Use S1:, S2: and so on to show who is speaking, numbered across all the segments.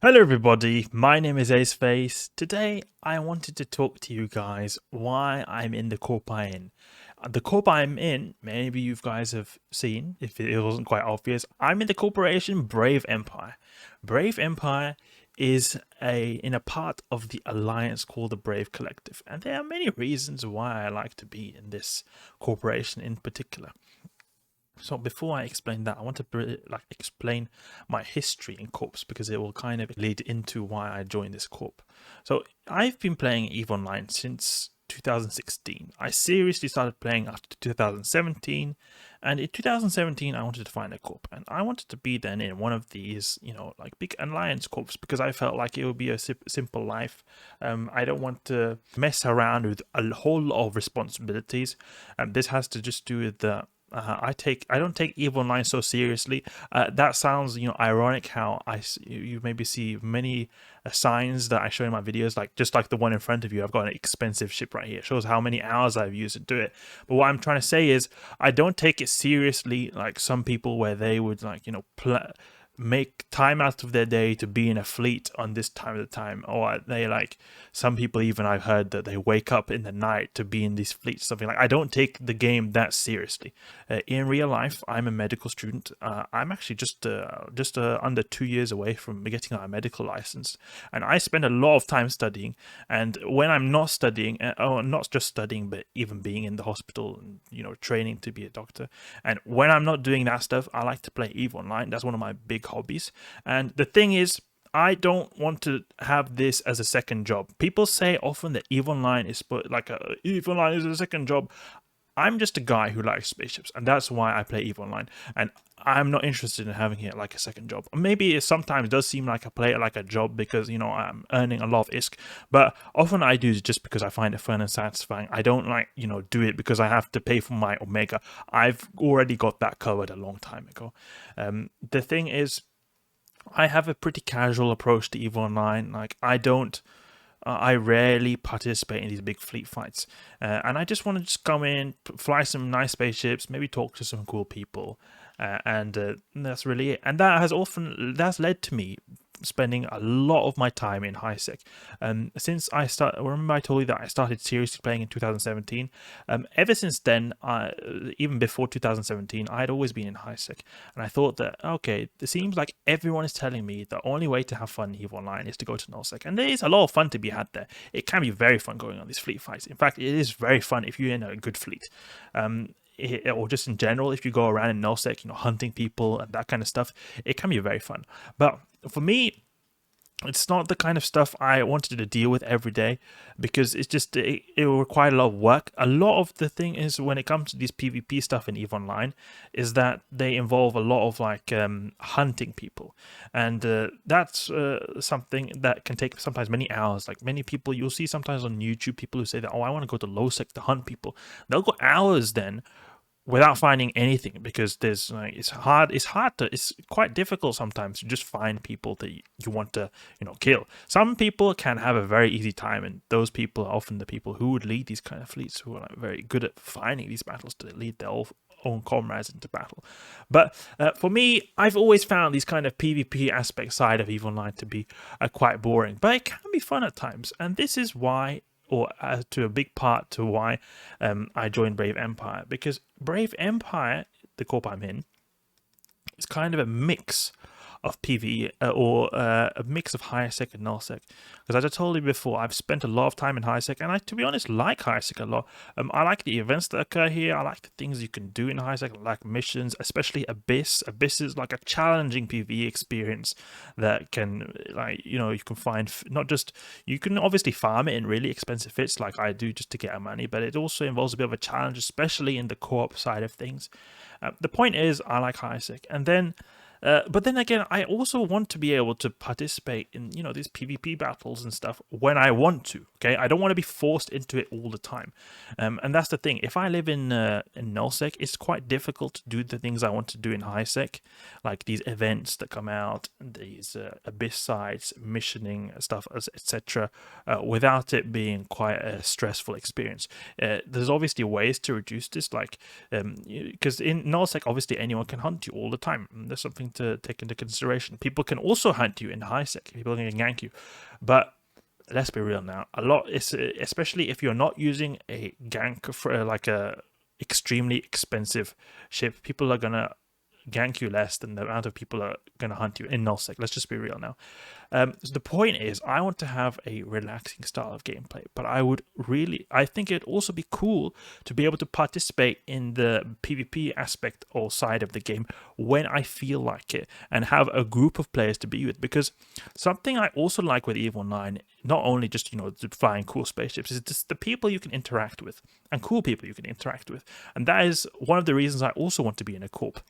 S1: Hello everybody, my name is Aceface. Today I wanted to talk to you guys why I'm in the corp I'm in. The corp I'm in, maybe you guys have seen, if it wasn't quite obvious, I'm in the corporation Brave Empire. Brave Empire is in a part of the alliance called the Brave Collective, and there are many reasons why I like to be in this corporation in particular. So before I explain that, I want to explain my history in corps because it will kind of lead into why I joined this corp. So I've been playing EVE Online since 2016. I seriously started playing after 2017, and in 2017 I wanted to find a corp, and I wanted to be then in one of these, like big alliance corps because I felt like it would be a simple life. I don't want to mess around with a whole lot of responsibilities. This has to just do with the I don't take EVE Online so seriously. That sounds ironic how you maybe see many signs that I show in my videos, like just like the one in front of you. I've got an expensive ship right here. It shows how many hours I've used to do it. But what I'm trying to say is I don't take it seriously like some people, where they would make time out of their day to be in a fleet on this time of the time, or they like some people, even I've heard that they wake up in the night to be in these fleets, something like. I don't take the game that seriously. In real life, I'm a medical student. I'm actually just under 2 years away from getting our medical license, and I spend a lot of time studying. And when I'm not studying, or not just studying, but even being in the hospital and training to be a doctor, and when I'm not doing that stuff, I like to play EVE Online. That's one of my big hobbies. And the thing is, I don't want to have this as a second job. People say often that EVE Online is EVE Online is a second job. I'm just a guy who likes spaceships, and that's why I play EVE Online. And I'm not interested in having it like a second job. Maybe it sometimes does seem like I play it like a job because I'm earning a lot of ISK, but often I do it just because I find it fun and satisfying. I don't do it because I have to pay for my Omega. I've already got that covered a long time ago. The thing is, I have a pretty casual approach to EVE Online. I rarely participate in these big fleet fights, and I just want to just come in, fly some nice spaceships, maybe talk to some cool people, and that's really it. And that's led to me spending a lot of my time in HiSec. Since remember I told you that I started seriously playing in 2017. Ever since then, even before 2017, I had always been in HiSec, and I thought that okay, it seems like everyone is telling me the only way to have fun in EVE Online is to go to nullsec, and there is a lot of fun to be had there. It can be very fun going on these fleet fights. In fact, it is very fun if you're in a good fleet. Or just in general, if you go around in nullsec, hunting people and that kind of stuff, it can be very fun. But for me, it's not the kind of stuff I wanted to deal with every day, because it will require a lot of work. A lot of the thing is, when it comes to these PvP stuff in EVE Online, is that they involve a lot of hunting people, and that's something that can take sometimes many hours. Like many people you'll see sometimes on YouTube, people who say that, oh, I want to go to low sec to hunt people. They'll go hours then without finding anything, because it's quite difficult sometimes to just find people that you want to kill. Some people can have a very easy time, and those people are often the people who would lead these kind of fleets, who are very good at finding these battles to lead their own comrades into battle. But for me, I've always found these kind of PvP aspect side of EVE Online to be quite boring, but it can be fun at times, and this is why, or to a big part to why I joined Brave Empire, because Brave Empire, the corp I'm in, is kind of a mix of PvE or a mix of HiSec and nullsec. Because as I told you before, I've spent a lot of time in HiSec, and I, to be honest, like HiSec a lot. I like the events that occur here. I like the things you can do in HiSec, like missions, especially Abyss. Abyss is like a challenging PvE experience that can, you can find not just, you can obviously farm it in really expensive fits like I do just to get money, but it also involves a bit of a challenge, especially in the co-op side of things. The point is, I like HiSec, and then. But then again, I also want to be able to participate in, these PvP battles and stuff when I want to. Okay, I don't want to be forced into it all the time, and that's the thing. If I live in nullsec, it's quite difficult to do the things I want to do in HiSec, like these events that come out, these abyss sites, missioning stuff, etc., without it being quite a stressful experience. There's obviously ways to reduce this, like because in nullsec, obviously anyone can hunt you all the time. There's something something to take into consideration. People can also hunt you in high sec. People can gank you, but let's be real now. A lot is, especially if you're not using a gank for like a extremely expensive ship, people are gonna gank you less than the amount of people are gonna hunt you in nullsec. Let's just be real now. So the point is, I want to have a relaxing style of gameplay, but I think it'd also be cool to be able to participate in the PvP aspect or side of the game when I feel like it, and have a group of players to be with. Because something I also like with EVE Online, not only just, flying cool spaceships, is just the people you can interact with, and cool people you can interact with. And that is one of the reasons I also want to be in a corp.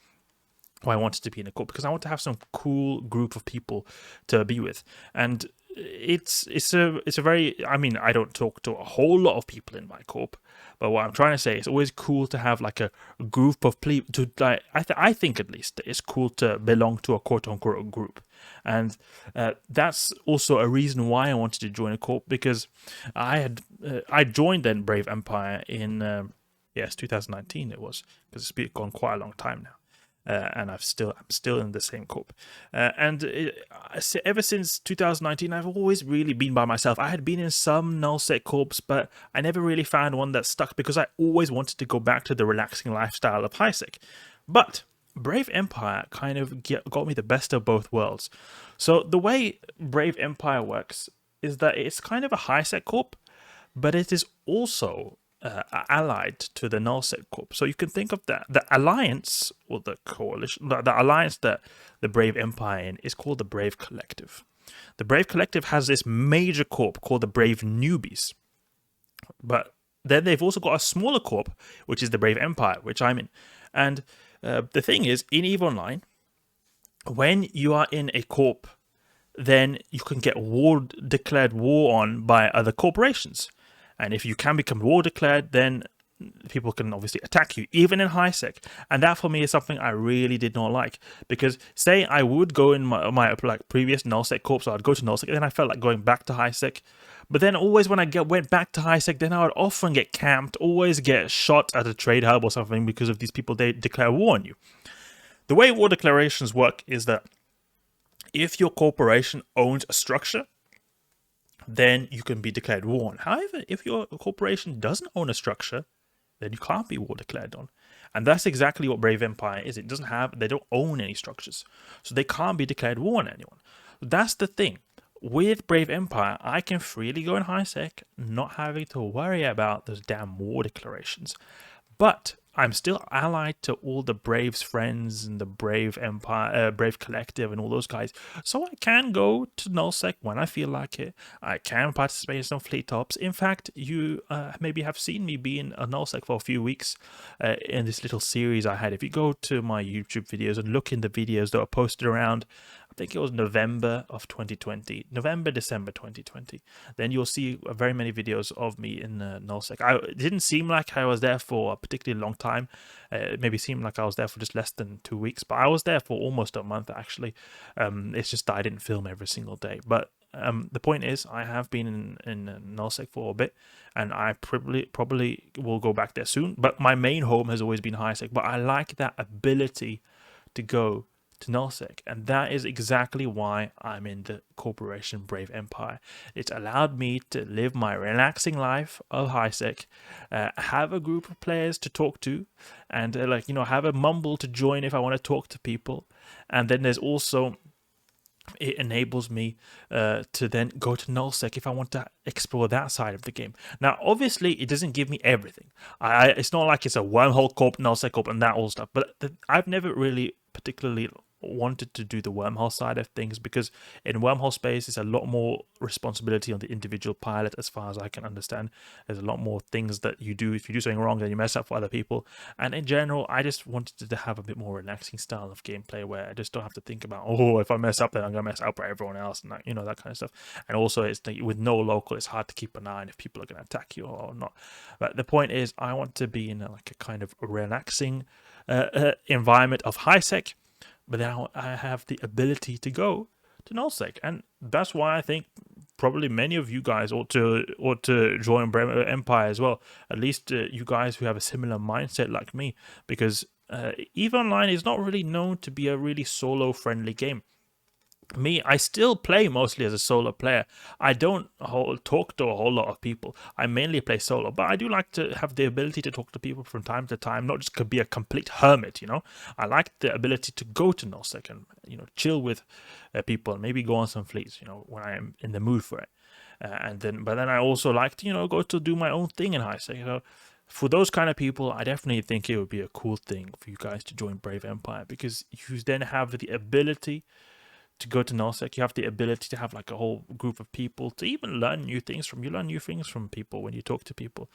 S1: I wanted to be in a corp, because I want to have some cool group of people to be with. And it's a very, I mean, I don't talk to a whole lot of people in my corp, but what I'm trying to say is, it's always cool to have like a group of people to like. I think at least it's cool to belong to a quote-unquote group. And that's also a reason why I wanted to join a corp, because I joined then Brave Empire in 2019 it was, because it's been gone quite a long time now. And I'm still in the same corp. Ever since 2019, I've always really been by myself. I had been in some nullsec corps, but I never really found one that stuck, because I always wanted to go back to the relaxing lifestyle of highsec. But Brave Empire kind of got me the best of both worlds. So the way Brave Empire works is that it's kind of a highsec corp, but it is also allied to the nullsec corp. So you can think of the alliance, or the coalition, the alliance that the Brave Empire in is called the Brave Collective. The Brave Collective has this major corp called the Brave Newbies, but then they've also got a smaller corp, which is the Brave Empire, which I'm in. And the thing is, in EVE Online, when you are in a corp, then you can get declared war on by other corporations. And if you can become war declared, then people can obviously attack you, even in highsec. And that for me is something I really did not like. Because say I would go in my like previous nullsec corps, so I'd go to nullsec, and then I felt like going back to highsec. But then always when I went back to highsec, then I would often get camped, always get shot at a trade hub or something, because of these people, they declare war on you. The way war declarations work is that if your corporation owns a structure, then you can be declared war on. However, if your corporation doesn't own a structure, then you can't be war declared on. And that's exactly what Brave Empire is. They don't own any structures. So they can't be declared war on anyone. That's the thing. With Brave Empire, I can freely go in highsec, not having to worry about those damn war declarations. But I'm still allied to all the Brave's friends and the Brave Empire, Brave Collective, and all those guys. So I can go to nullsec when I feel like it. I can participate in some fleet tops. In fact, you maybe have seen me be in a nullsec for a few weeks in this little series I had. If you go to my YouTube videos and look in the videos that are posted around, I think it was November, December 2020. Then you'll see very many videos of me in nullsec. It didn't seem like I was there for a particularly long time. It maybe seemed like I was there for just less than 2 weeks, but I was there for almost a month actually. It's just that I didn't film every single day. But the point is, I have been in nullsec for a bit, and I probably will go back there soon. But my main home has always been highsec. But I like that ability to go to nullsec, and that is exactly why I'm in the corporation Brave Empire. It's allowed me to live my relaxing life of highsec, have a group of players to talk to, and have a mumble to join if I want to talk to people. And then there's also, it enables me to then go to nullsec if I want to explore that side of the game. Now, obviously, it doesn't give me everything. It's not like it's a wormhole corp, nullsec corp, and that all stuff. But I've never really particularly wanted to do the wormhole side of things, because in wormhole space, it's a lot more responsibility on the individual pilot, as far as I can understand. There's a lot more things that you do. If you do something wrong, then you mess up for other people. And in general, I just wanted to have a bit more relaxing style of gameplay, where I just don't have to think about, oh, if I mess up, then I'm gonna mess up for everyone else, and that, that kind of stuff. And also, it's with no local, it's hard to keep an eye on if people are gonna attack you or not. But the point is, I want to be in a kind of relaxing environment of highsec, but then I have the ability to go to nullsec. And that's why I think probably many of you guys ought to join Brave Empire as well. At least you guys who have a similar mindset like me, because EVE Online is not really known to be a really solo-friendly game. I still play mostly as a solo player. I don't talk to a whole lot of people. I mainly play solo, but I do like to have the ability to talk to people from time to time, not just be a complete hermit, you know. I like the ability to go to nullsec and, you know, chill with people and maybe go on some fleets, you know, when I am in the mood for it. But then I also like to, you know, go to do my own thing in high sec, you know. For those kind of people, I definitely think it would be a cool thing for you guys to join Brave Empire, because you then have the ability to go to nullsec. You have the ability to have like a whole group of people to even learn new things from. You learn new things from people when you talk to people.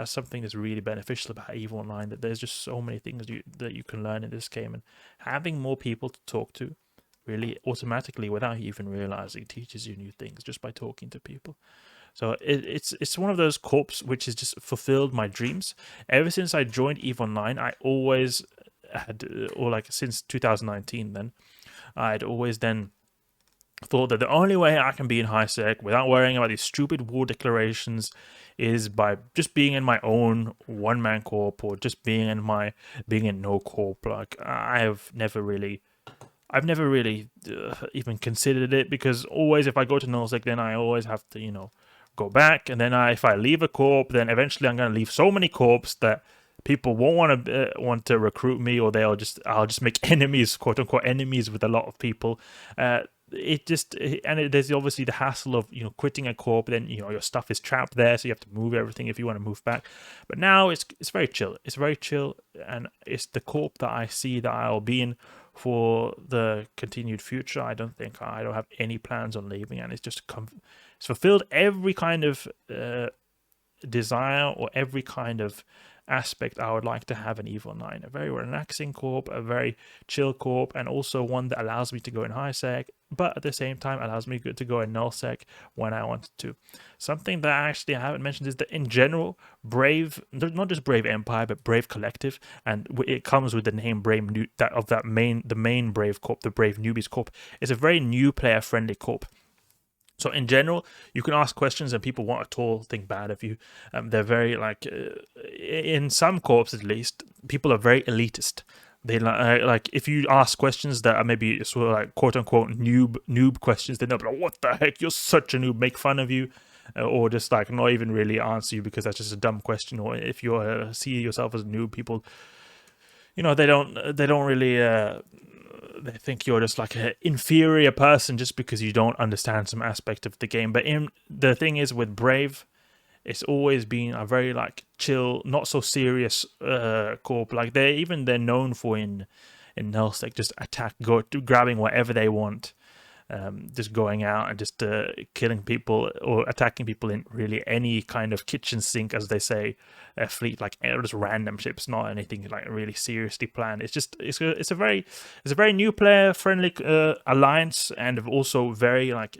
S1: Something that's really beneficial about EVE Online, that there's just so many things that you can learn in this game, and having more people to talk to really automatically, without you even realizing, teaches you new things just by talking to people. So it's one of those corps which has just fulfilled my dreams. Ever since I joined EVE Online, I always had, or like since 2019 then, I'd always then thought that the only way I can be in high sec without worrying about these stupid war declarations is by just being in my own one-man corp, or just being in no corp. Like I've never really even considered it, because always if I go to nullsec, then I always have to, you know, go back, and then if I leave a corp, then eventually I'm going to leave so many corps that people won't want to recruit me, or I'll just make enemies, quote unquote enemies, with a lot of people. There's obviously the hassle of, you know, quitting a corp, then, you know, your stuff is trapped there, so you have to move everything if you want to move back. But now it's very chill. It's very chill, and it's the corp that I see that I'll be in for the continued future. I don't have any plans on leaving, and it's fulfilled every kind of desire, or every kind of aspect I would like to have in EVE Online. A very relaxing corp, a very chill corp, and also one that allows me to go in high sec, but at the same time allows me to go in nullsec when I want to. Something that actually I haven't mentioned is that in general, Brave, not just Brave Empire, but Brave Collective, and it comes with the name Brave the main Brave Corp, the Brave Newbies Corp, is a very new player friendly corp. So in general, you can ask questions and people won't at all think bad of you. They're very, like, in some corps at least, people are very elitist. They like if you ask questions that are maybe sort of like quote unquote noob questions, they're not like, what the heck, you're such a noob, make fun of you, or just like not even really answer you because that's just a dumb question. Or if you see yourself as a noob, people, you know, they don't really they think you're just like an inferior person just because you don't understand some aspect of the game. But the thing is, with Brave, it's always been a very like chill, not so serious corp. Like they're known for in nullsec, just grabbing whatever they want, just going out and just killing people or attacking people in really any kind of kitchen sink, as they say, fleet, like just random ships, not anything like really seriously planned. It's a very new player friendly alliance, and also very like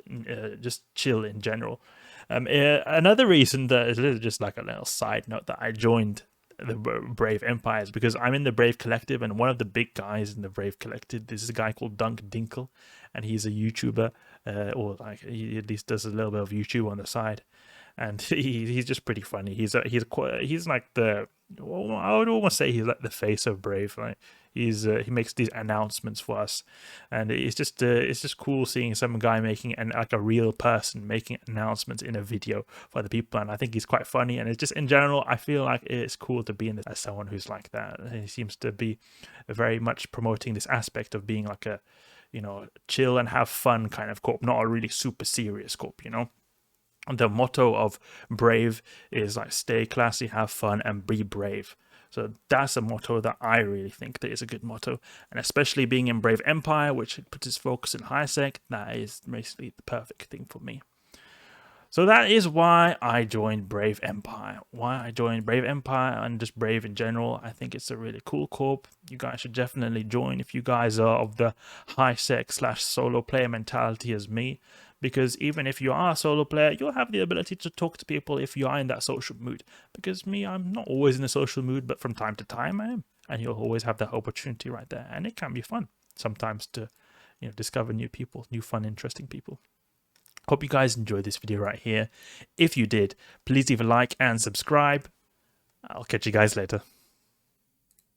S1: just chill in general. Another reason that is just like a little side note that I joined the Brave Empire is because I'm in the Brave Collective, and one of the big guys in the Brave Collective, this is a guy called Dunk Dinkle, and he's a YouTuber, or like he at least does a little bit of YouTube on the side, and he's just pretty funny. He's like I would almost say he's like the face of Brave. Right? He makes these announcements for us, and it's just cool seeing some guy making like a real person making announcements in a video for other people, and I think he's quite funny. And it's just in general, I feel like it's cool to be in this as someone who's like that. He seems to be very much promoting this aspect of being like a, you know, chill and have fun kind of corp, not a really super serious corp, you know. The motto of Brave is like stay classy, have fun, and be brave. So that's a motto that I really think that is a good motto. And especially being in Brave Empire, which puts its focus in high sec, that is basically the perfect thing for me. So that is why I joined Brave Empire. Why I joined Brave Empire and just Brave in general. I think it's a really cool corp. You guys should definitely join if you guys are of the high sec / solo player mentality as me. Because even if you are a solo player, you'll have the ability to talk to people if you are in that social mood. Because me, I'm not always in a social mood, but from time to time I am. And you'll always have that opportunity right there. And it can be fun sometimes to, you know, discover new people, new fun, interesting people. Hope you guys enjoyed this video right here. If you did, please leave a like and subscribe. I'll catch you guys later.